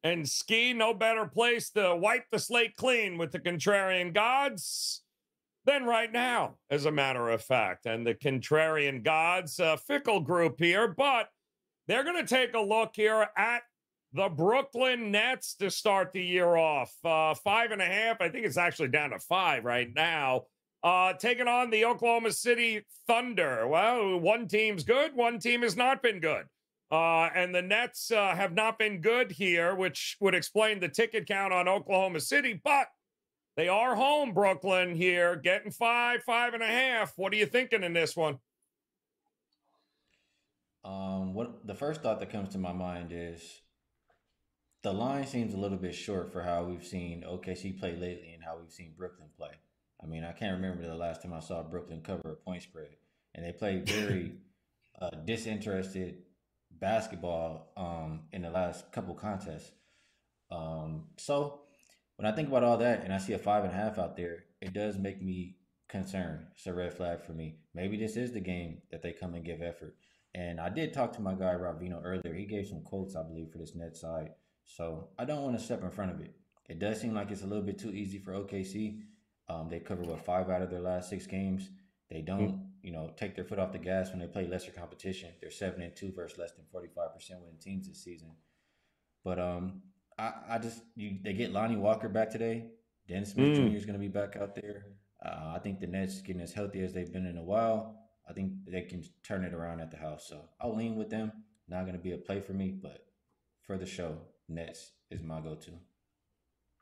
And Ski, no better place to wipe the slate clean with the contrarian gods than right now, as a matter of fact. And the contrarian gods, fickle group here, but they're going to take a look here at the Brooklyn Nets to start the year off. 5.5. I think it's actually down to 5 right now. Taking on the Oklahoma City Thunder. Well, one team's good, one team has not been good. And the Nets have not been good here, which would explain the ticket count on Oklahoma City. But they are home, Brooklyn, here, getting 5.5. What are you thinking in this one? What the first thought that comes to my mind is the line seems a little bit short for how we've seen OKC play lately and how we've seen Brooklyn play. I mean, I can't remember the last time I saw Brooklyn cover a point spread, and they played very disinterested basketball in the last couple contests. So when I think about all that and I see a 5.5 out there, it does make me concerned. It's a red flag for me. Maybe this is the game that they come and give effort. And I did talk to my guy Rob Vino earlier. He gave some quotes, I believe, for this net side. So I don't want to step in front of it. It does seem like it's a little bit too easy for OKC. They covered 5 out of their last 6 games. They don't, take their foot off the gas when they play lesser competition. They're 7-2 versus less than 45% winning teams this season. But they get Lonnie Walker back today. Dennis Smith Jr. is going to be back out there. I think the Nets getting as healthy as they've been in a while. I think they can turn it around at the house. So I'll lean with them. Not going to be a play for me, but for the show, Nets is my go-to.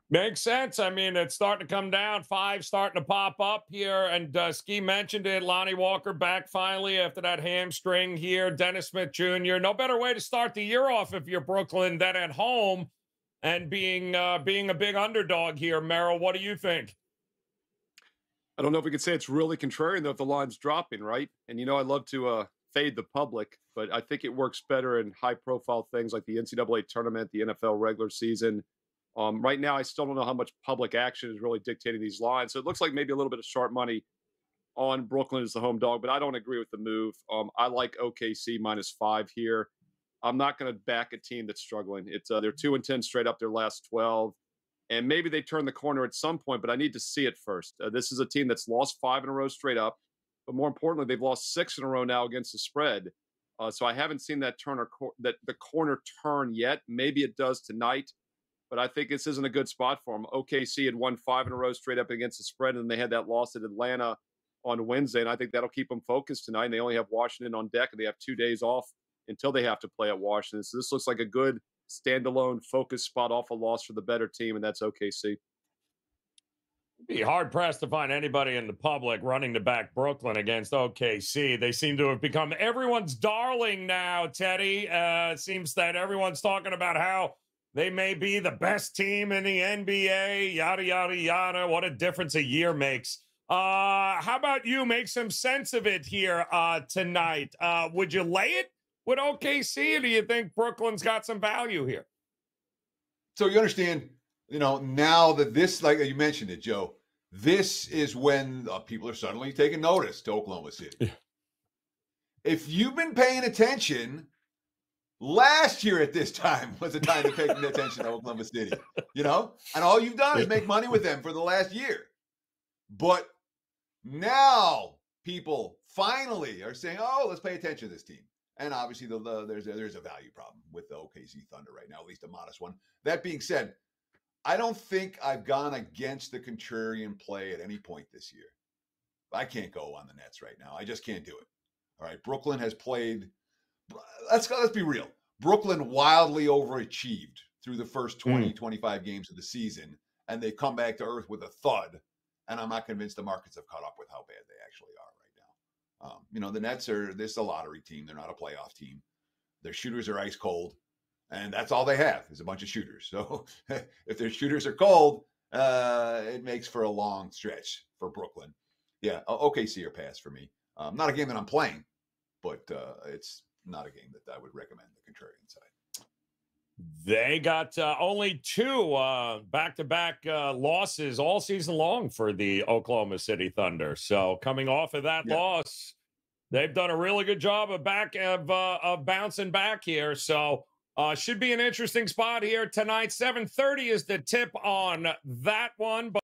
Makes sense. I mean, it's starting to come down. 5 starting to pop up here. And Ski mentioned it. Lonnie Walker back finally after that hamstring here. Dennis Smith Jr. No better way to start the year off if you're Brooklyn than at home and being a big underdog here. Merrill, what do you think? I don't know if we could say it's really contrarian, though, if the line's dropping, right? And, I love to fade the public, but I think it works better in high-profile things like the NCAA tournament, the NFL regular season. Right now, I still don't know how much public action is really dictating these lines. So it looks like maybe a little bit of sharp money on Brooklyn as the home dog, but I don't agree with the move. I like OKC -5 here. I'm not going to back a team that's struggling. It's they're 2-10 straight up their last 12. And maybe they turn the corner at some point, but I need to see it first. This is a team that's lost 5 in a row straight up. But more importantly, they've lost 6 in a row now against the spread. So I haven't seen that the corner turn yet. Maybe it does tonight, but I think this isn't a good spot for them. OKC had won 5 in a row straight up against the spread, and they had that loss at Atlanta on Wednesday, and I think that'll keep them focused tonight. And they only have Washington on deck, and they have 2 days off until they have to play at Washington. So this looks like a good standalone focus spot off a loss for the better team, and that's OKC. Be hard-pressed to find anybody in the public running to back Brooklyn against OKC. They seem to have become everyone's darling now, Teddy. It seems that everyone's talking about how they may be the best team in the NBA, yada, yada, yada. What a difference a year makes. How about you make some sense of it here tonight? Would you lay it with OKC, or do you think Brooklyn's got some value here? So you understand, now that this, like you mentioned it, Joe, this is when people are suddenly taking notice to Oklahoma City. Yeah. If you've been paying attention, last year at this time was the time to pay attention to Oklahoma City, and all you've done is make money with them for the last year. But now people finally are saying, oh, let's pay attention to this team. And obviously, there's a value problem with the OKC Thunder right now, at least a modest one. That being said, I don't think I've gone against the contrarian play at any point this year. I can't go on the Nets right now. I just can't do it. All right, Brooklyn has played. Let's be real. Brooklyn wildly overachieved through the first 20, 25 games of the season, and they come back to earth with a thud. And I'm not convinced the markets have caught up with how bad they actually are. The Nets this a lottery team. They're not a playoff team. Their shooters are ice cold, and that's all they have is a bunch of shooters. So if their shooters are cold, it makes for a long stretch for Brooklyn. Yeah, OKC or pass for me. Not a game that I'm playing, but it's not a game that I would recommend the contrarian side. They got only 2 back-to-back losses all season long for the Oklahoma City Thunder. So coming off of that loss, they've done a really good job of bouncing back here. So Should be an interesting spot here tonight. 7:30 is the tip on that one. But